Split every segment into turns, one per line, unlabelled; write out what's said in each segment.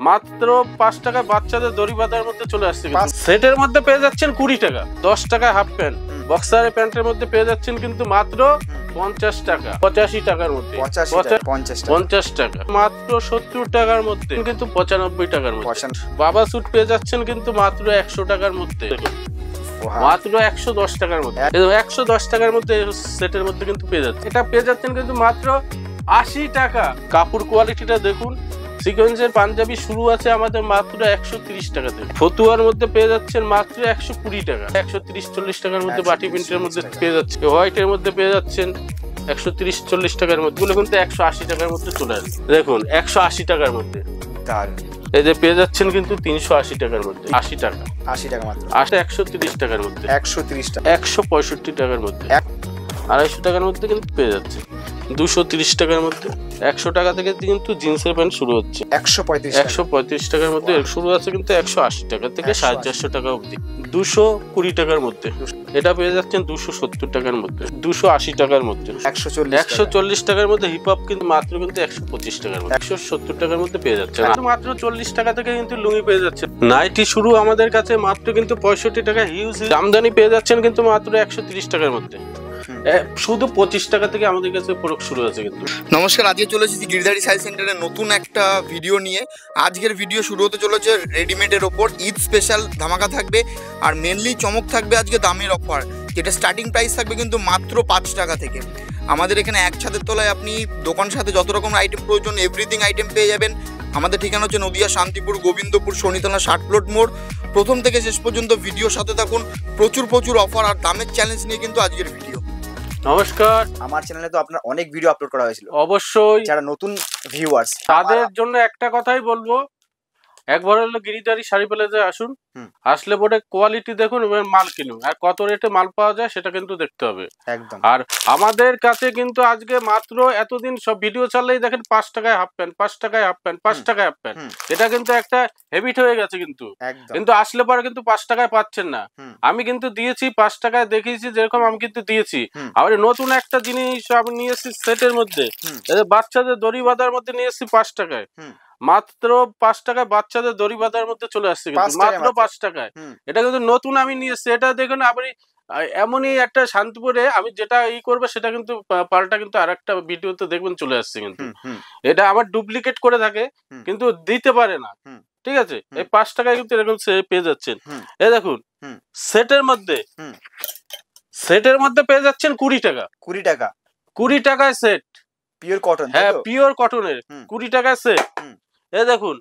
মাত্র 5 টাকায় বাচ্চাদের দড়ি বাঁধার মধ্যে চলে আসছে। সেটের মধ্যে পেয়ে যাচ্ছেন 20 টাকা, 10 টাকায় হাফ প্যান্ট। বক্সারের প্যান্টের মধ্যে পেয়ে যাচ্ছেন কিন্তু মাত্র 50 টাকা, 85 টাকার মধ্যে 50 টাকা, মাত্র 70 টাকার মধ্যে কিন্তু 95 টাকার মধ্যে। বাবা স্যুট পেয়ে যাচ্ছেন কিন্তু মাত্র 100 টাকার মধ্যে, মাত্র 110 টাকার মধ্যে। 110 টাকার মধ্যে সেটের মধ্যে কিন্তু পেয়ে যাচ্ছে। এটা পেয়ে যাচ্ছেন কিন্তু মাত্র 80 টাকা। কাপড় কোয়ালিটিটা দেখুন, সিকোয়েন্সের পাঞ্জাবি শুরু আছে আমাদের মাত্র 130 টাকা থেকে। ফতুয়ার মধ্যে পেয়ে যাচ্ছেন মাত্র 120 টাকা, 130-40 টাকার মধ্যে। বাটি প্রিন্টের মধ্যে পেয়ে যাচ্ছে, হোয়াইটের মধ্যে পেয়ে যাচ্ছেন 130-40 টাকার মধ্যে। গুলো কিন্তু 180 টাকার মধ্যে চলে আসবে। দেখুন 180 টাকার মধ্যে এই যে পেয়ে যাচ্ছেন কিন্তু 380 টাকার মধ্যে, 80 টাকা,
80 টাকা মাত্র।
130 টাকার মধ্যে,
130 টাকা,
165 টাকার মধ্যে, 250 টাকার মধ্যে কিন্তু পেয়ে যাচ্ছে। 230 টাকার মধ্যে, 100 টাকা থেকে কিন্তু জিন্সের প্যান্ট শুরু হচ্ছে। 135 টাকার মধ্যে শুরু আছে কিন্তু 180 টাকা থেকে 450 টাকা অবধি। 220 টাকার মধ্যে এটা পেয়ে যাচ্ছেন 270 টাকার মধ্যে, 280 টাকার মধ্যে, 140 টাকার মধ্যে। হিপ হপ কিন্তু মাত্র কিন্তু 125 টাকার মধ্যে, 170 টাকার মধ্যে পেয়ে যাচ্ছে। মাত্র 40 টাকা থেকে কিন্তু লুঙ্গি পেয়ে যাচ্ছে। নাইটি শুরু আমাদের কাছে মাত্র কিন্তু 65 টাকা। হিউজ জামদানি পেয়ে যাচ্ছেন কিন্তু মাত্র 130 টাকার মধ্যে। শুধু 25 টাকা থেকে আমাদের কাছে প্রোডাক্ট শুরু আছে কিন্তু।
নমস্কার, আজকে চলে এসেছি গিরিধারী সাইজ সেন্টারে নতুন একটা ভিডিও নিয়ে। আজকের ভিডিও শুরু হতে চলেছে রেডিমেডের ওপর। ঈদ স্পেশাল ধামাকা থাকবে, আর মেনলি চমক থাকবে আজকে দামের অফার, যেটা স্টার্টিং প্রাইস থাকবে কিন্তু মাত্র 5 টাকা থেকে। আমাদের এখানে এক ছাদের তলায় আপনি দোকান সাথে যত রকম আইটেম প্রয়োজন এভরিথিং আইটেম পেয়ে যাবেন। আমাদের ঠিকানা হচ্ছে নদিয়া, শান্তিপুর, গোবিন্দপুর, শনিতলা, 60 প্লট মোড়। প্রথম থেকে শেষ পর্যন্ত ভিডিওর সাথে থাকুন। প্রচুর অফার আর দামের চ্যালেঞ্জ নিয়ে কিন্তু আজকের ভিডিও।
নমস্কার, আমার চ্যানেলে তো আপনার অনেক ভিডিও আপলোড করা হয়েছিল।
অবশ্যই
যারা নতুন ভিউয়ার্স
তাদের জন্য একটা কথাই বলবো, একবার হলো গিরিধারী শাড়ি প্যালেসে আসুন। আসলে পরে কোয়ালিটি দেখুন এবং মাল কিনুন, আর কত রেটে মাল পাওয়া যায় সেটা কিন্তু দেখতে হবে
একদম।
আর আমাদের কাছে কিন্তু আজকে মাত্র এতদিন সব ভিডিও চাললেই দেখেন 5 টাকায় হাফ প্যান্ট, 5 টাকায় হাফ প্যান্ট, 5 টাকায় হাফ প্যান্ট। এটা কিন্তু একটা হ্যাবিট হয়ে গেছে কিন্তু। কিন্তু আসলে পরে কিন্তু 5 টাকায় পাচ্ছেন না। আমি কিন্তু দিয়েছি 5 টাকায়, দেখিয়েছি যেরকম আমি কিন্তু দিয়েছি। আবার নতুন একটা জিনিস আমি নিয়ে এসেছি সেটের মধ্যে, বাচ্চাদের দড়ি বাঁধার মধ্যে নিয়ে এসেছি 5 টাকায়। মাত্র 5 টাকায় বাচ্চাদের দড়ি বাঁধার মধ্যে চলে আসছে কিন্তু মাত্র 5 টাকায়। এটা কিন্তু নতুন আমি নিয়ে এসেছি। এটা দেখুন আপনি এমনই একটা শান্তিপুরে আমি যেটা করবে সেটা কিন্তু পাল্টা কিন্তু আরেকটা ভিডিওতে দেখবেন চলে আসছে কিন্তু। এটা আমার ডুপ্লিকেট করে থাকে কিন্তু দিতে পারে না, ঠিক আছে। এই 5 টাকায় কিন্তু এরকম পেয়ে যাচ্ছেন। এই দেখুন সেটের মধ্যে পেয়ে যাচ্ছেন 20 টাকা, 20 টাকায় সেট,
পিওর কটন।
হ্যাঁ পিওর কটনের 20 টাকায় সেট। এই দেখুন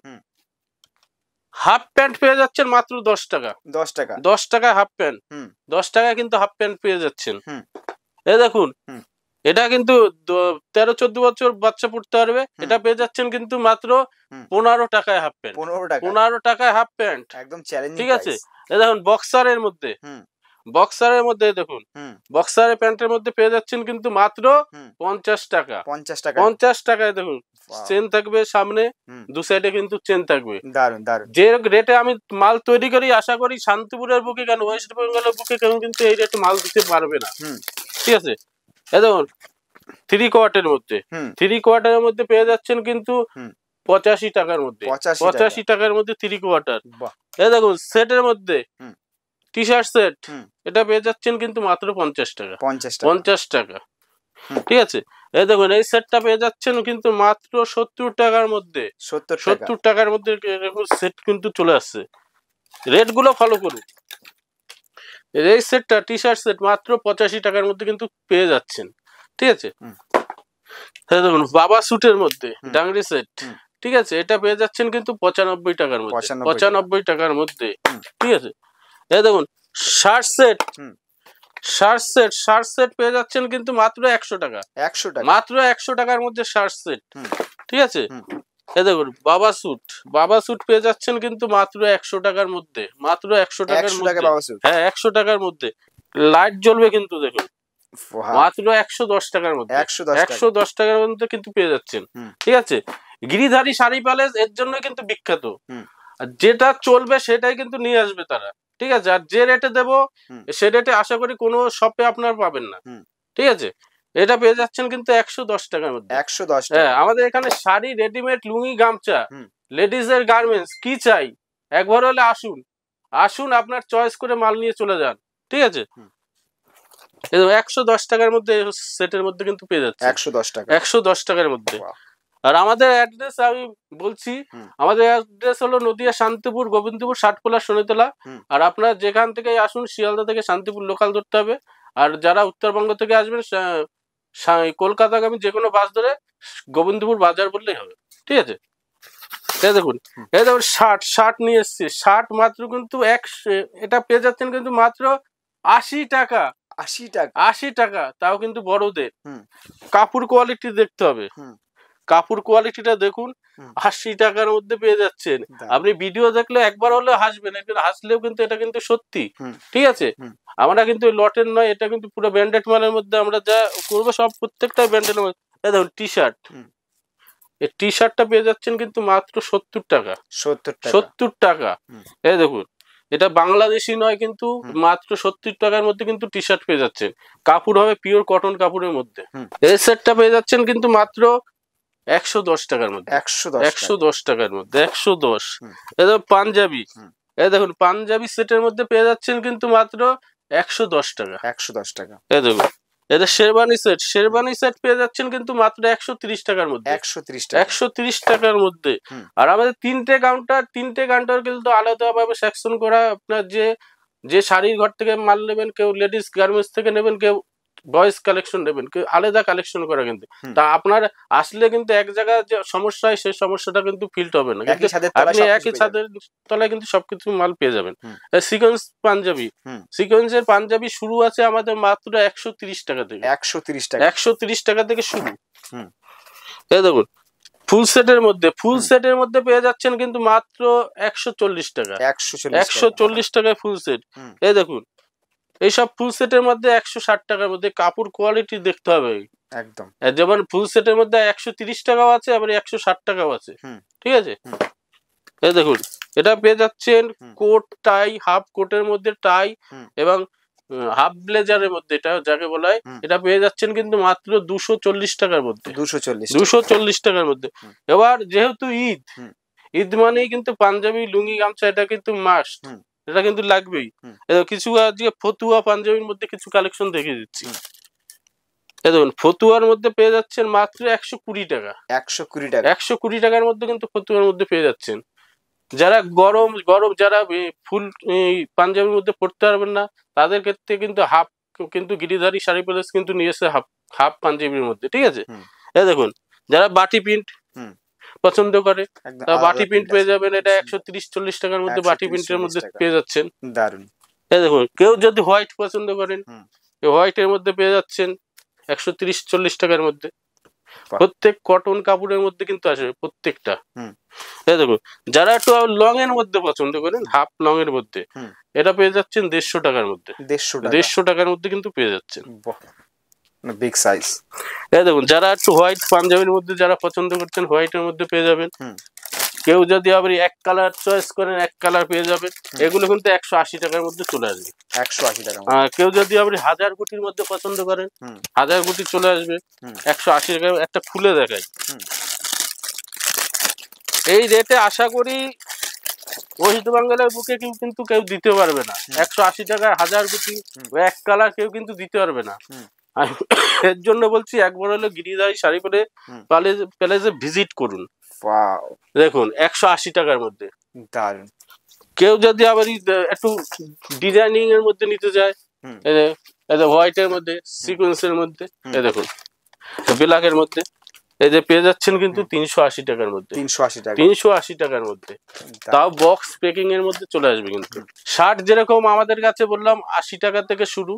হাফ প্যান্ট পেয়ে যাচ্ছেন মাত্র 10 টাকা, 10 টাকায় হাফ প্যান্ট, 10 টাকায় কিন্তু হাফ প্যান্ট পেয়ে যাচ্ছেন। এই দেখুন এটা কিন্তু 13-14 বছর বাচ্চা পড়তে পারবে। এটা পেয়ে যাচ্ছেন কিন্তু মাত্র 15 টাকায় হাফ প্যান্ট, 15 টাকায় হাফ প্যান্ট,
একদম চ্যালেঞ্জিং,
ঠিক আছে। এই দেখুন বক্সারের মধ্যে দেখুন বক্সারের প্যান্টের মধ্যে পেয়ে যাচ্ছেন কিন্তু মাত্র 50 টাকা, 50 টাকায়। দেখুন চেন থাকবে সামনে, দু সাইডে কিন্তু চেন থাকবে। যে রেটে আমি মাল তৈরি করি, আশা করি শান্তিপুরের বুকে কেন ওয়েস্ট বেঙ্গলের বুকে কেন কিন্তু এই রেটে মাল দিতে পারবে না, ঠিক আছে। এই দেখুন 3 কোয়ার্টারের মধ্যে পেয়ে যাচ্ছেন কিন্তু 85 টাকার মধ্যে, 85 টাকার মধ্যে 3 কোয়ার্টার। এই দেখুন সেটের মধ্যে টি শার্ট সেট, এটা পেয়ে যাচ্ছেন কিন্তু মাত্র 50 টাকা, 50 টাকা, ঠিক আছে। এই দেখুন এই সেটটা পেয়ে যাচ্ছেন কিন্তু মাত্র 70 টাকার মধ্যে, 70 টাকার মধ্যে এরকম সেট কিন্তু চলে আসছে। রেট গুলো ফলো করুন। এই সেটটা টি শার্ট সেট মাত্র 85 টাকার মধ্যে কিন্তু পেয়ে যাচ্ছেন, ঠিক আছে। দেখুন বাবা স্যুটের মধ্যে ডাংরি সেট, ঠিক আছে, এটা পেয়ে যাচ্ছেন কিন্তু 95 টাকার মধ্যে, 95 টাকার মধ্যে, ঠিক আছে। এই দেখুন শার্ট সেট পেয়ে যাচ্ছেন কিন্তু মাত্র 100 টাকা, মাত্র 100 টাকার মধ্যে শার্ট সেট, ঠিক আছে। এই দেখুন বাবা স্যুট পেয়ে যাচ্ছেন কিন্তু মাত্র 100 টাকার মধ্যে, মাত্র 100 টাকার মধ্যে, হ্যাঁ 100 টাকার মধ্যে। লাইট জ্বলবে কিন্তু দেখুন মাত্র 110 টাকার মধ্যে, 110 টাকার মধ্যে কিন্তু পেয়ে যাচ্ছেন, ঠিক আছে। গিরিধারী শাড়ি প্যালেস এর জন্য কিন্তু বিখ্যাত। যেটা চলবে সেটাই কিন্তু নিয়ে আসবে তারা, ঠিক আছে। আর যে রেটে দেবো সে রেটে আশা করি কোনো শপে আপনার পাবেন না, ঠিক আছে। এটা পেয়ে যাচ্ছেন কিন্তু 110 টাকার মধ্যে।
110
হ্যাঁ,
টাকা।
আমাদের এখানে শাড়ি, রেডিমেড, লুঙ্গি, গামছা, লেডিস এর গার্মেন্টস কি চাই একবার হলে আসুন, আসুন আপনার চয়েস করে মাল নিয়ে চলে যান, ঠিক আছে। 110 টাকার মধ্যে সেটের মধ্যে কিন্তু পেয়ে যাচ্ছে
110 টাকা,
110 টাকার মধ্যে। আর আমাদের অ্যাড্রেস আমি বলছি, আমাদের অ্যাড্রেস হলো নদিয়া শান্তিপুর, গোবিন্দপুর, ষাটপোলা, শনিতলা। আর আপনারা যেখান থেকে আসুন, শিয়ালদা থেকে শান্তিপুর লোকাল ধরতে হবে। আর যারা উত্তরবঙ্গ থেকে আসবেন, কলকাতাগামী যে কোনো বাস ধরে গোবিন্দপুর বাজার বললেই হবে, ঠিক আছে। এই দেখুন, এই দেখুন শার্ট নিয়ে এসছি, শার্ট মাত্র কিন্তু এটা পেয়ে যাচ্ছেন কিন্তু মাত্র 80 টাকা।
80 টাকা,
80 টাকা, তাও কিন্তু বড়দের। কাপড় কোয়ালিটি দেখতে হবে, কাপড় কোয়ালিটিটা দেখুন। 80 টাকার মধ্যে পেয়ে যাচ্ছেন। আপনি ভিডিও দেখলে একবার হলে হাসবেন, একবার হাসলেও কিন্তু এটা কিন্তু সত্যি, ঠিক আছে। আমরা কিন্তু লটের নয়, এটা কিন্তু পুরো ব্র্যান্ডেড মালের মধ্যে আমরা যা করবো সব প্রত্যেকটা ব্র্যান্ডের মধ্যে। দেখুন টি শার্ট, এই টি শার্টটা পেয়ে যাচ্ছেন কিন্তু মাত্র 70 টাকা। 70 টাকা। এই দেখুন, এটা বাংলাদেশি নয় কিন্তু মাত্র 70 টাকার মধ্যে কিন্তু টি শার্ট পেয়ে যাচ্ছেন। কাপড় হবে পিওর কটন কাপড়ের মধ্যে। এই সেটটা পেয়ে যাচ্ছেন কিন্তু মাত্র 110 টাকার মধ্যে। 110 টাকার মধ্যে, 110। এই দেখুন পাঞ্জাবি, এই দেখুন পাঞ্জাবি সেটের মধ্যে পেয়ে যাচ্ছেন কিন্তু মাত্র 110 টাকা।
110 টাকা।
এই দেখুন, এটা শেরবানি সেট, শেরবানি সেট পেয়ে যাচ্ছেন কিন্তু মাত্র 130 টাকার মধ্যে। 130 টাকার মধ্যে। আর আমাদের তিনটে কাউন্টার কিন্তু আলাদাভাবে সেকশন করা। আপনার যে শাড়ির ঘর থেকে মাল নেবেন, কেউ লেডিস গার্মেন্টস থেকে নেবেন, কেউ বয়েজ কালেকশন নেবেন, কেউ আলাদা কালেকশন করা। কিন্তু তা আপনার আসলে কিন্তু এক জায়গায় যে সমস্যা হয়, সেই সমস্যাটা কিন্তু ফিল্ড হবে না। আপনি একই ছাদের তলায় কিন্তু সবকিছু মাল পেয়ে যাবেন। সিকোয়েন্স পাঞ্জাবি, সিকোয়েন্সের পাঞ্জাবি শুরু আছে আমাদের মাত্র 130 টাকা থেকে। 130 টাকা থেকে শুরু। এই দেখুন ফুল সেটের মধ্যে পেয়ে যাচ্ছেন কিন্তু মাত্র 140 টাকা। 140 টাকায় ফুল সেট। এই দেখুন, এইসব ফুল সেটের মধ্যে 160 টাকার মধ্যে। কাপড় কোয়ালিটি দেখতে হবে একদম। যেমন ফুল সেটের মধ্যে 130 টাকাও আছে, আবার 160 টাকাও আছে, ঠিক আছে। এই দেখুন, এটা পেয়ে যাচ্ছেন কোট টাই, হাফ কোটের মধ্যে টাই এবং হাফ ব্লেজারের মধ্যে, এটা যাকে বলা হয়, এটা পেয়ে যাচ্ছেন কিন্তু মাত্র 240 টাকার মধ্যে। 240 টাকার মধ্যে। এবার যেহেতু ঈদ মানেই কিন্তু পাঞ্জাবি, লুঙ্গি, গামছা এটা কিন্তু মাস্ট, এটা কিন্তু লাগবেই। কিছু আজকে ফতুয়া পাঞ্জাবির মধ্যে কিছু কালেকশন দেখিয়ে দিচ্ছি। এই দেখুন, ফতুয়ার মধ্যে পেয়ে যাচ্ছেন মাত্র 120 টাকা। 120 টাকার মধ্যে কিন্তু ফতুয়ার মধ্যে পেয়ে যাচ্ছেন। যারা গরম যারা ফুল পাঞ্জাবির মধ্যে পড়তে পারবেন না, তাদের ক্ষেত্রে কিন্তু হাফ কিন্তু গিরিধারী শাড়ি প্যালেস কিন্তু নিয়েছে হাফ পাঞ্জাবির মধ্যে, ঠিক আছে। এই দেখুন, যারা বাটি প্রিন্ট পছন্দ করে, বাটি প্রিন্ট পেয়ে যাবেন। এটা 130-40 টাকার মধ্যে বাটি প্রিন্টের মধ্যে পেয়ে যাচ্ছেন। দারুন। এই দেখুন, কেউ যদি হোয়াইট পছন্দ করেন, হোয়াইটের মধ্যে পেয়ে যাচ্ছেন 130-40 টাকার মধ্যে। প্রত্যেক কটন কাপড়ের মধ্যে কিন্তু আসবে প্রত্যেকটা। এই দেখুন, যারা একটু লং এর মধ্যে পছন্দ করেন, হাফ লং এর মধ্যে, এটা পেয়ে যাচ্ছেন 150 টাকার মধ্যে। 150 টাকার মধ্যে কিন্তু পেয়ে যাচ্ছেন, বিগ সাইজ। এই দেখুন, যারা একটু হোয়াইট পাঞ্জাবির মধ্যে যারা পছন্দ করছেন, হোয়াইটের মধ্যে পেয়ে যাবেন। কেউ যদি আবার এক কালার চয়েস করেন, এক কালার পেয়ে যাবেন। এগুলো কিন্তু 180 টাকার মধ্যে চলে আসবে। 180 টাকা। কেউ যদি আবার 1000 গুটির মধ্যে পছন্দ করেন, 1000 গুটি চলে আসবে 180 টাকা। একটা খুলে দেখাই, এই রেটে আশা করি ওয়েস্ট বেঙ্গলের বুকে কিন্তু কেউ দিতে পারবে না। 180 টাকায় 1000 গুটি এক কালার কেউ কিন্তু দিতে পারবে না। এর জন্য বলছি, একবার হলো গিরিধারী শাড়ি পরে প্যালেসে ভিজিট করুন। দেখুন, 180 টাকার মধ্যে দারুন। কেউ যদি আবার একটু ডিজাইনিং এর মধ্যে নিতে যায়, হোয়াইটের মধ্যে, সিকোয়েন্সের মধ্যে, এই দেখুন ব্ল্যাকের মধ্যে, এই যে পেয়ে যাচ্ছেন কিন্তু 380 টাকার মধ্যে। 380 টাকার মধ্যে, তাও বক্স প্যাকিং এর মধ্যে চলে আসবে। কিন্তু শার্ট যেরকম আমাদের কাছে বললাম 80 টাকা থেকে শুরু,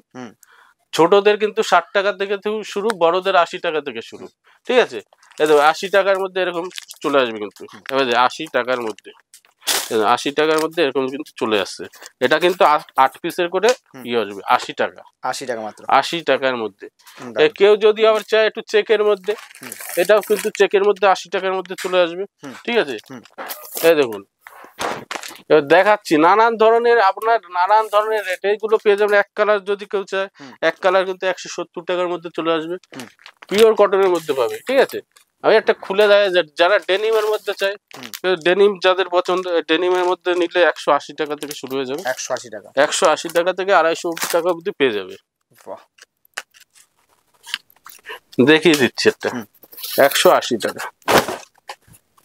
ছোটদের কিন্তু 60 টাকা থেকে শুরু, বড়দের 80 টাকা থেকে শুরু, ঠিক আছে। এই দেখো 80 টাকার মধ্যে এরকম চলে আসবে কিন্তু। এবার 80 টাকার মধ্যে, 80 টাকার মধ্যে এরকম কিন্তু চলে আসছে। এটা কিন্তু 8 পিসের করে আসবে। 80 টাকা, 80 টাকা মাত্র, 80 টাকার মধ্যে। কেউ যদি আবার চায় একটু চেকের মধ্যে, এটাও কিন্তু চেকের মধ্যে 80 টাকার মধ্যে চলে আসবে, ঠিক আছে। এই দেখুন, এবার দেখাচ্ছি নানান ধরনের, আপনার নানান ধরনের রেট। এইগুলো পেয়ে যাবেন এক কালার, যদি কেউ চায় এক কালার কিন্তু 170 টাকার মধ্যে চলে আসবে, পিওর কটনের মধ্যে পাবে। ঠিক আছে, আমি একটা খুলে দেয়, যারা ডেনিমের মধ্যে চায়, ডেনিম যাদের পছন্দ, ডেনিমের মধ্যে নিলে 180 টাকা থেকে শুরু হয়ে যাবে।
180 টাকা,
180 টাকা থেকে 250 টাকা অবধি পেয়ে যাবে। দেখিয়ে দিচ্ছি একটা 180 টাকা,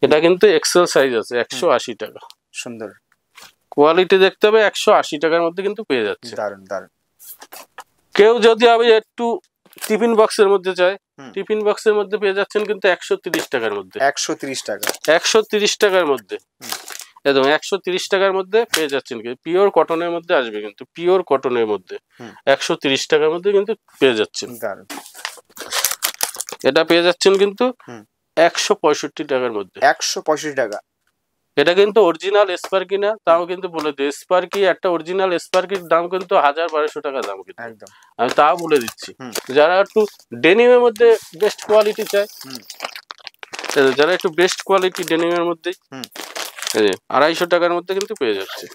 এটা কিন্তু এক্সেল সাইজ আছে, 180 টাকা।
সুন্দর
কোয়ালিটি দেখতে হবে, 180 টাকার মধ্যে কিন্তু পেয়ে যাচ্ছে।
দারুন দারুন।
কেউ যদি আমি একটু টিফিন বক্সের মধ্যে চায়, টিফিন বক্সের মধ্যে পেয়ে যাচ্ছেন কিন্তু 130 টাকার মধ্যে।
130 টাকা,
130 টাকার মধ্যে একদম 130 টাকার মধ্যে পেয়ে যাচ্ছেন, পিওর কটনের মধ্যে আসবে, কিন্তু পিওর কটনের মধ্যে 130 টাকার মধ্যে কিন্তু পেয়ে যাচ্ছেন। এটা পেয়ে যাচ্ছেন কিন্তু 165 টাকার মধ্যে।
165 টাকা।
এটা কিন্তু অরিজিনাল স্পার্কি না, তাও কিন্তু বলে দিই, স্পার্কি একটা অরিজিনাল স্পার্কির দাম কিন্তু 1000-1200 টাকা দাম কিন্তু,
একদম
আমি তাও বলে দিচ্ছি। যারা একটু ডেনিমের মধ্যে বেস্ট কোয়ালিটি চায়, যারা একটু বেস্ট কোয়ালিটি ডেনিমের মধ্যে 250 টাকার মধ্যে কিন্তু পেয়ে যাচ্ছে।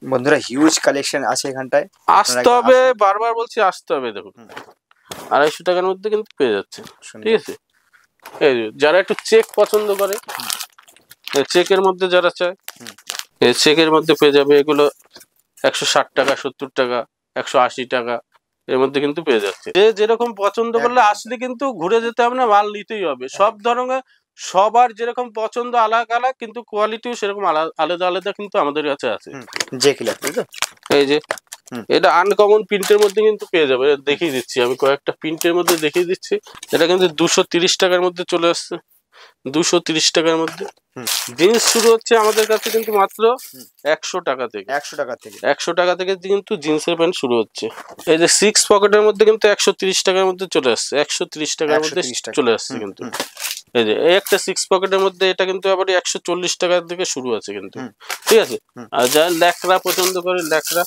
বন্ধুরা হিউজ কালেকশন আছে এখানটায়,
আসতে হবে, বারবার বলছি আসতে হবে। দেখুন 250 টাকার মধ্যে কিন্তু পেয়ে যাচ্ছে। ঠিক আছে, এই যারা একটু চেক পছন্দ করে, চেকের মধ্যে যারা চায়, চেকের মধ্যে পেয়ে যাবে। এগুলো 160 টাকা, 70 টাকা, 180 টাকা এর মধ্যে কিন্তু পেয়ে যাচ্ছে। যে যেরকম পছন্দ করলে আসলে কিন্তু ঘুরে যেতে হবে না, মাল নিতেই হবে। সব ধরনের সবার যেরকম পছন্দ আলাদা আলাদা, কিন্তু কোয়ালিটিও সেরকম আলাদা আলাদা কিন্তু আমাদের কাছে আছে। এই যে এটা আনকমন প্রিন্টের মধ্যে কিন্তু পেয়ে যাবে, দেখিয়ে দিচ্ছি আমি কয়েকটা প্রিন্টের মধ্যে দেখিয়ে দিচ্ছি। এটা কিন্তু 230 টাকার মধ্যে চলে আসছে, 230 টাকার মধ্যে। জিন্স শুরু হচ্ছে আমাদের কাছে কিন্তু মাত্র 100 টাকা থেকে। 100 টাকা থেকে কিন্তু জিন্সের প্যান্ট শুরু হচ্ছে। এই যে 6 পকেটের মধ্যে কিন্তু 130 টাকার মধ্যে চলে আসছে, 130 টাকার মধ্যে চলে আসছে কিন্তু। এই যে এই একটা 6 পকেটের মধ্যে, এটা কিন্তু আবার 140 টাকা থেকে শুরু আছে কিন্তু। ঠিক আছে, আর যারা ল্যাকড়া পছন্দ করে, ল্যাকড়া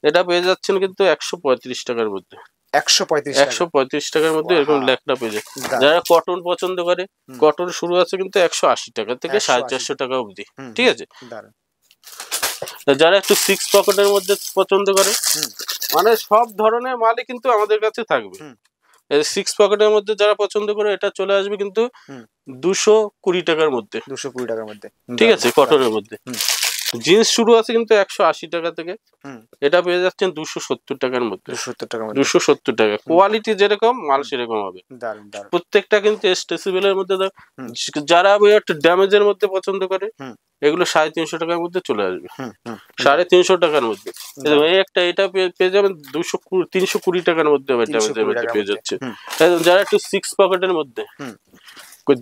এটা পেয়ে যাচ্ছেন কিন্তু 135 টাকার মধ্যে। 135 টাকার মধ্যে এরকম ল্যাকড়া পেয়ে যায়। যারা কটন পছন্দ করে, কটন শুরু আছে কিন্তু 180 টাকা থেকে 450 টাকা অবধি। ঠিক আছে, যারা একটু 6 পকেটের মধ্যে পছন্দ করে, মানে সব ধরনের মালই কিন্তু আমাদের কাছে থাকবে। 6 পকেটের মধ্যে যারা পছন্দ করে, এটা চলে আসবে কিন্তু 220 টাকার মধ্যে।
220 টাকার মধ্যে,
ঠিক আছে, কটনের মধ্যে। জিন্স শুরু আছে কিন্তু 180 টাকা থেকে, এটা পেয়ে যাচ্ছেন 270 টাকার মধ্যে। 270 টাকা। কোয়ালিটি যেরকম মাল সেরকম হবে। প্রত্যেকটা কিন্তু স্ট্রেচেবলের মধ্যে। যারা একটু ড্যামেজের মধ্যে পছন্দ করে, এগুলো 350 টাকার মধ্যে চলে আসবে, 350 টাকার মধ্যে। এই একটা এটা পেয়ে যাবেন 320 টাকার মধ্যে ড্যামেজের মধ্যে পেয়ে যাচ্ছে। যারা একটু 6 পকেটের মধ্যে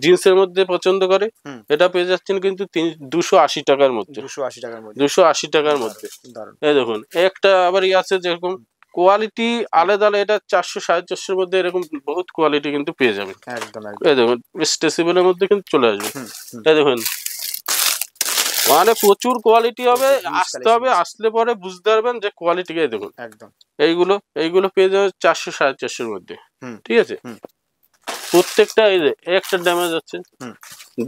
জিন্সের মধ্যে পছন্দ করে, এটা পেয়ে যাচ্ছেন কিন্তু 280 টাকার মধ্যে। 280 টাকার মধ্যে। এই দেখুন একটা আবার আছে যেরকম কোয়ালিটি আলাদা আলাদা, এটা 400-450 মধ্যে এরকম বহুত কোয়ালিটি কিন্তু পেয়ে যাবেন। এই দেখুন স্ট্রেচেবলের মধ্যে কিন্তু চলে আসবে। এই দেখুন মানে প্রচুর কোয়ালিটি হবে, আসতে হবে, আসলে পরে বুঝতে পারবেন যে কোয়ালিটি। দেখুন এইগুলো পেয়ে যাবে 400-450 মধ্যে। ঠিক আছে, প্রত্যেকটা এই যে একটা ড্যামেজ আছে,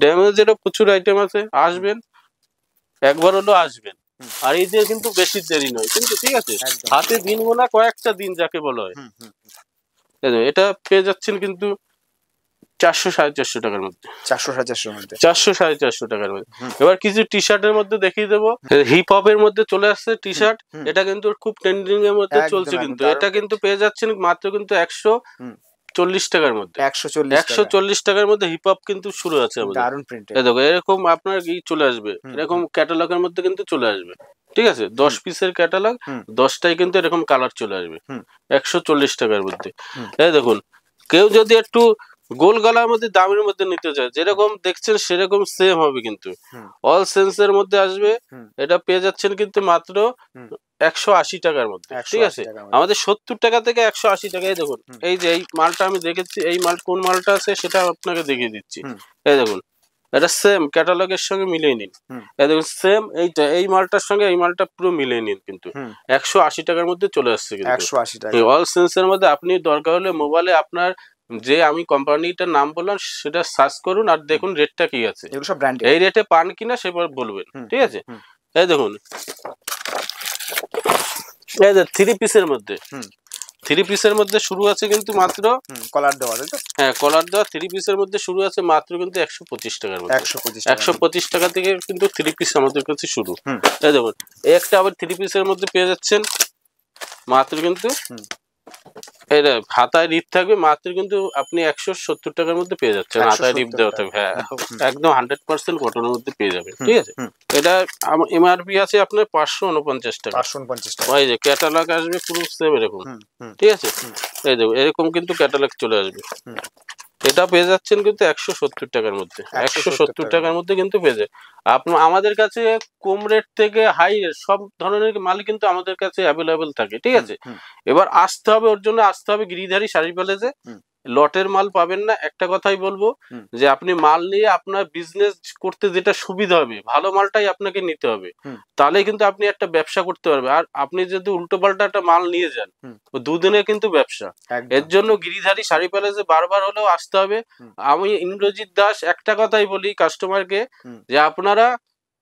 ড্যামেজেরও প্রচুর আইটেম আছে। আসবেন একবার হলো আসবেন, আর এই যে কিন্তু বেশি দেরি নয় কিন্তু। ঠিক আছে, হাতে দিন গোনা কয়েকটা দিন যাকে বলা হয়। এটা পেয়ে যাচ্ছেন কিন্তু 400-450 টাকার মধ্যে। 400-450 টাকার মধ্যে। এবার কিছু টি শার্টের মধ্যে দেখিয়ে দেবো। হিপ হপের মধ্যে চলে আসছে টি শার্ট, এটা কিন্তু খুব ট্রেন্ডিং এর মধ্যে চলছে কিন্তু। এটা কিন্তু পেয়ে যাচ্ছেন মাত্র কিন্তু 140 টাকার মধ্যে। 140 টাকার মধ্যে হিপ হপ কিন্তু শুরু আছে আমাদের। দেখো এরকম আপনার চলে আসবে, এরকম ক্যাটালগের মধ্যে কিন্তু চলে আসবে। ঠিক আছে, 10 পিসের ক্যাটালগ, 10টাই কিন্তু এরকম কালার চলে আসবে 140 টাকার মধ্যে। এই দেখুন কেউ যদি একটু গোল গলার মধ্যে দামের মধ্যে নিতে চায়, যেরকম দেখছেন সেরকম সেম হবে কিন্তু, অল সেন্সের মধ্যে আসবে। এটা পেয়ে যাচ্ছেন কিন্তু মাত্র 180 টাকার মধ্যে। ঠিক আছে, আমাদের 70 টাকা থেকে 180 টাকায়। দেখুন এই যে এই মালটা আমি দেখেছি, এই মাল কোন মালটা আছে সেটা আপনাকে দেখিয়ে দিচ্ছি। এই দেখুন এটা সেম ক্যাটালগের সঙ্গে মিলিয়ে নিন। এই দেখুন সেম এইটা, এই মালটার সঙ্গে এই মালটা পুরো মিলিয়ে নিন কিন্তু 180 টাকার মধ্যে চলে আসছে কিন্তু। 180 টাকা অল সেন্সের মধ্যে। আপনি দরকার হলে মোবাইলে আপনার যে আমি কোম্পানিটার নাম বললাম সেটা সার্চ করুন আর দেখুন রেটটা কি আছে,
এগুলো সব ব্র্যান্ডেড,
এই রেটে পান কিনা সেবার বলবেন, ঠিক আছে। এই দেখুন এই যে 3 পিসের মধ্যে, 3 পিসের মধ্যে শুরু আছে কিন্তু মাত্র
কলার দেওয়া, তাই তো?
হ্যাঁ কলার দেওয়া 3 পিসের মধ্যে শুরু আছে মাত্র কিন্তু 125 টাকার মধ্যে। 125 টাকা থেকে কিন্তু 3 পিস আমাদের কাছে শুরু। এই দেখুন এই একটা আবার 3 পিসের মধ্যে পেয়ে যাচ্ছেন মাত্র কিন্তু এটা হাতায় রিপ থাকবে মাত্র কিন্তু আপনি 170 টাকার মধ্যে পেয়ে যাচ্ছেন, হাতায় রিপ দেওয়া থাকবে। হ্যাঁ একদম 100% কটনের মধ্যে পেয়ে যাবেন, ঠিক আছে। এটা এমআরপি আছে আপনার 549 টাকা।
549 টাকা।
ওই যে ক্যাটালগ আসবে পুরো সেম এরকম, ঠিক আছে। এই দেখো এরকম কিন্তু ক্যাটালগ চলে আসবে। এটা পেয়ে যাচ্ছেন কিন্তু 170 টাকার মধ্যে। 170 টাকার মধ্যে কিন্তু পেয়ে যায়। আপনার আমাদের কাছে কম রেট থেকে হাই রেট সব ধরনের মাল কিন্তু আমাদের কাছে অ্যাভেলেবেল থাকে, ঠিক আছে। এবার আসতে হবে, ওর জন্য আসতে হবে গিরিধারী শাড়ি প্যালেসে। লটের মাল পাবেন না, একটা কথাই বলবো যে আপনি মাল নিয়ে আপনার বিজনেস করতে যেটা সুবিধা হবে ভালো মালটাই আপনাকে নিতে হবে, তাহলে কিন্তু আপনি একটা ব্যবসা করতে পারবেন। আর আপনি যদি উল্টো পাল্টা একটা মাল নিয়ে যান দুদিনে কিন্তু ব্যবসা। এর জন্য গিরিধারী শাড়ি প্যালেসে বারবার হলেও আসতে হবে। আমি ইন্দ্রজিৎ দাস একটা কথাই বলি কাস্টমারকে যে আপনারা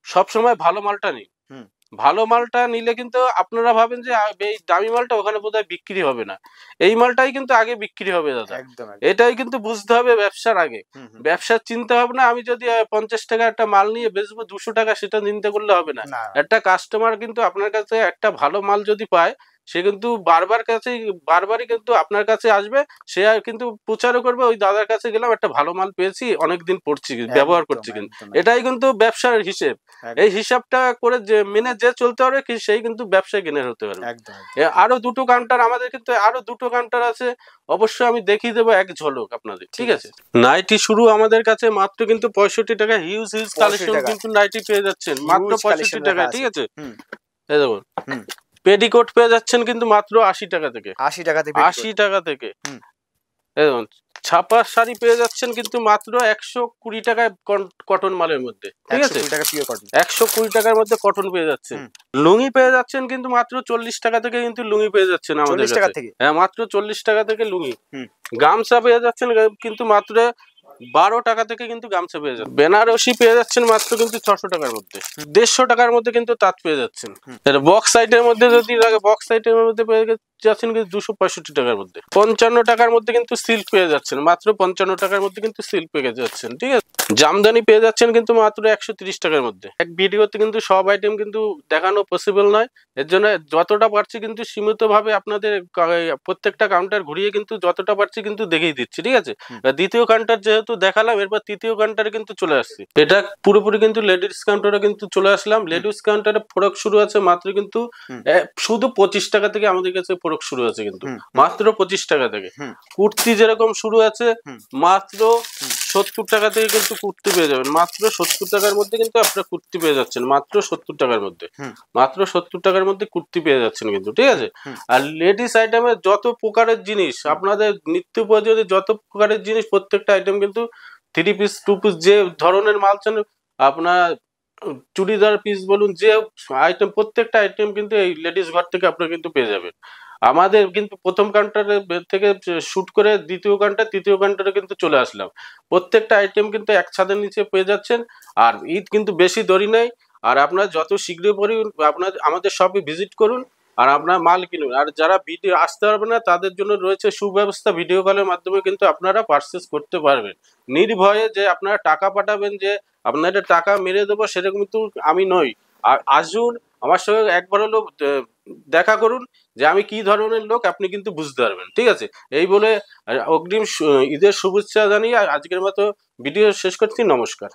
সবসময় ভালো মালটা নিন। ভালো মালটা নিলে কিন্তু আপনারা ভাবেন যে এই দামি মালটা ওখানে বোধহয় বিক্রি হবে না, এই মালটাই কিন্তু আগে বিক্রি হবে দাদা। এটাই কিন্তু বুঝতে হবে ব্যবসার আগে, ব্যবসার চিন্তা ভাবনা। আমি যদি 50 টাকা একটা মাল নিয়ে বেচবো 200 টাকা সেটা চিন্তা করলে হবে না। একটা কাস্টমার কিন্তু আপনার কাছে একটা ভালো মাল যদি পায় সে কিন্তু বারবারই কিন্তু আপনার কাছে আসবে, সে আর কিন্তু প্রচারও করবে ওই দাদার কাছে গেলাম একটা ভালো মাল পেয়েছি অনেকদিন পড়ছি ব্যবহার করছি। কিন্তু এটাই কিন্তু ব্যবসার হিসেব। এই হিসাবটা করে যে মেনে যে চলতে পারবে সেই কিন্তু ব্যবসায় গেনের হতে পারবে। আরো দুটো কাউন্টার আমাদের কিন্তু আরো দুটো কাউন্টার আছে, অবশ্যই আমি দেখিয়ে দেবো এক ঝলক আপনাদের, ঠিক আছে। নাইটি শুরু আমাদের কাছে মাত্র কিন্তু 65 টাকা। হিউজ কালেকশন কিন্তু নাইটি পেয়ে যাচ্ছেন মাত্র 65 টাকা, ঠিক আছে। এই দেখুন পেডিকোট পেয়ে যাচ্ছেন কিন্তু মাত্র 80 টাকা থেকে। 80 টাকা থেকে দেখুন ছাপা শাড়ি পেয়ে যাচ্ছেন কিন্তু মাত্র 120 টাকায় কটন মালের মধ্যে, ঠিক আছে। 120 টাকার মধ্যে কটন পেয়ে যাচ্ছেন। লুঙ্গি পেয়ে যাচ্ছেন কিন্তু মাত্র 40 টাকা থেকে কিন্তু লুঙ্গি পেয়ে যাচ্ছেন আমাদের কাছে। হ্যাঁ মাত্র 40 টাকা থেকে লুঙ্গি। গামছা পেয়ে যাচ্ছেন কিন্তু মাত্র 12 টাকা থেকে কিন্তু গামছা পেয়ে যাচ্ছেন। বেনারসি পেয়ে যাচ্ছেন মাত্র কিন্তু 600 টাকার মধ্যে। 150 টাকার মধ্যে কিন্তু তাঁত পেয়ে যাচ্ছেন। বক্স সাইটের মধ্যে যদি লাগে বক্স সাইটের মধ্যে পেয়ে যাচ্ছেন কিন্তু 265 টাকার মধ্যে। 55 টাকার মধ্যে কিন্তু সিল্ক পেয়ে যাচ্ছেন, মাত্র 55 টাকার মধ্যে কিন্তু সিল্ক পেয়ে যাচ্ছেন, ঠিক আছে। জামদানি পেয়ে যাচ্ছেন কিন্তু মাত্র 130 টাকার মধ্যে। এক ভিডিওতে কিন্তু সব আইটেম কিন্তু দেখানো পসিবল নয়, এর জন্য যতটা পারছি কিন্তু সীমিত ভাবে আপনাদের প্রত্যেকটা কাউন্টার ঘুরিয়ে কিন্তু যতটা পারছি কিন্তু দেখিয়ে দিচ্ছি, ঠিক আছে। দ্বিতীয় কাউন্টার যেহেতু দেখালাম এরপর তৃতীয় কাউন্টারে কিন্তু চলে আসছি। এটা পুরোপুরি কিন্তু লেডিস কাউন্টারে কিন্তু চলে আসলাম। লেডিস কাউন্টারে ফরক শুরু আছে মাত্র কিন্তু শুধু 25 টাকা থেকে আমাদের কাছে ফরক শুরু আছে কিন্তু মাত্র 25 টাকা থেকে। কুর্তি যেরকম শুরু আছে মাত্র 70 টাকা থেকে কিন্তু কুর্তি পেয়ে যাবেন। মাত্র 70 টাকার মধ্যে কিন্তু আপনারা কুর্তি পেয়ে যাচ্ছেন, মাত্র 70 টাকার মধ্যে। মাত্র 70 টাকার মধ্যে কুর্তি পেয়ে যাচ্ছেন কিন্তু, ঠিক আছে। আর লেডিস আইটেমের যত প্রকারের জিনিস আপনাদের নিত্য প্রয়োজনীয় যত প্রকারের জিনিস প্রত্যেকটা আইটেম কিন্তু 3 পিস 2 পিস যে ধরনের মাল চান আপনার চুড়িদার পিস বলুন যে আইটেম প্রত্যেকটা আইটেম কিন্তু এই লেডিস ঘর থেকে আপনারা কিন্তু পেয়ে যাবেন। আমাদের কিন্তু প্রথম কাউন্টারে থেকে শুট করে দ্বিতীয় কাউন্টার তৃতীয় কাউন্টারে কিন্তু চলে আসলাম। প্রত্যেকটা আইটেম কিন্তু এক ছাদের নিচে পেয়ে যাচ্ছেন। আর ঈদ কিন্তু বেশি দেরি নেই, আর আপনারা যত শীঘ্র পারেন আমাদের শপে ভিজিট করুন আর আপনার মাল কিনুন। আর যারা ভিডিও আসতে পারবে না তাদের জন্য রয়েছে সুব্যবস্থা, ভিডিও কলের মাধ্যমে কিন্তু আপনারা পারচেস করতে পারবেন নির্ভয়ে। যে আপনারা টাকা পাঠাবেন যে আপনাদের টাকা মেরে দেবো সেরকম কিন্তু আমি নই। আর আসুন আমার সঙ্গে একবার হলো দেখা করুন যে আমি কি ধরনের লোক আপনি কিন্তু বুঝতে পারবেন, ঠিক আছে। এই বলে অগ্রিম ঈদের শুভেচ্ছা জানিয়ে আজকের মতো ভিডিও শেষ করছি। নমস্কার।